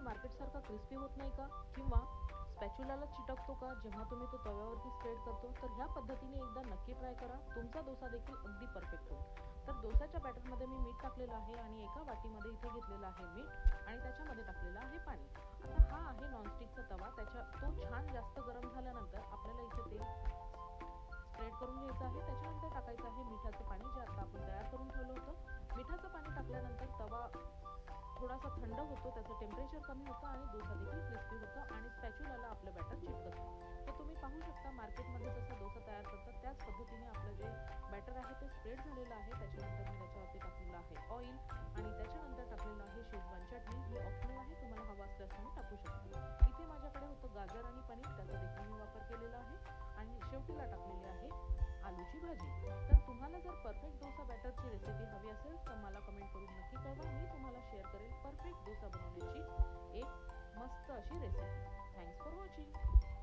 मार्केटसारखा crispy होत नाही का, किंवा स्पॅच्युलाला चिटकतो का जेव्हा तुम्ही तो तव्यावरती स्प्रेड करतो? तर ह्या पद्धतीने एकदा नक्की ट्राय करा, तुमचा डोसा देखील अगदी परफेक्ट होईल. तर डोसाच्या बॅटरमध्ये मी मीठ टाकलेलं आहे आणि एका वाटीमध्ये इथे घेतलेलं आहे मीठ आणि त्याच्यामध्ये टाकलेलं आहे पाणी. आता हा आहे नॉनस्टिकचा तवा, तो छान जास्त गरम झाल्यानंतर आपल्याला इथे तेल स्प्रेड करून घ्यायचं आहे. त्याच्यानंतर टाकायचं आहे मिठाचं पाणी, जे आता आपण तयार करून ठेवलं होतं. मिठाचं पाणी टाकल्यानंतर तवा थोडासा थंड होतो, त्याचं टेम्परेचर कमी होतं आणि डोसा देखील क्रिस्पी होतं आणि स्पॅच्युलाला आपलं बॅटर चिटकत नाही. तर तुम्ही पाहू शकता मार्केटमध्ये जसा डोसा तयार करतात त्याच पद्धतीने आपलं जे बॅटर आहे ते स्प्रेड झालेलं आहे. त्याच्यानंतर मी त्याच्यावरती टाकलेलं आहे ऑइल आणि त्याच्यानंतर टाकलेलं आहे शेजवान चटणी. ही ऑप्शनल आहे, तुम्हाला हवा असल्यास तुम्ही टाकू शकता. इथे माझ्याकडे होतं गाजर आणि पनीर, त्याचा देखील मी वापर केलेला आहे आणि शेवटीला टाकलेली आहे आलूची भाजी. तर तुम्हाला जर परफेक्ट डोसा बॅटरची रेसिपी हवी असेल तर मला कमेंट करून नक्की कळवा, मी तुम्हाला शेअर करेल परफेक्ट डोसा बनवण्याची एक मस्त अशी रेसिपी. Thanks for watching.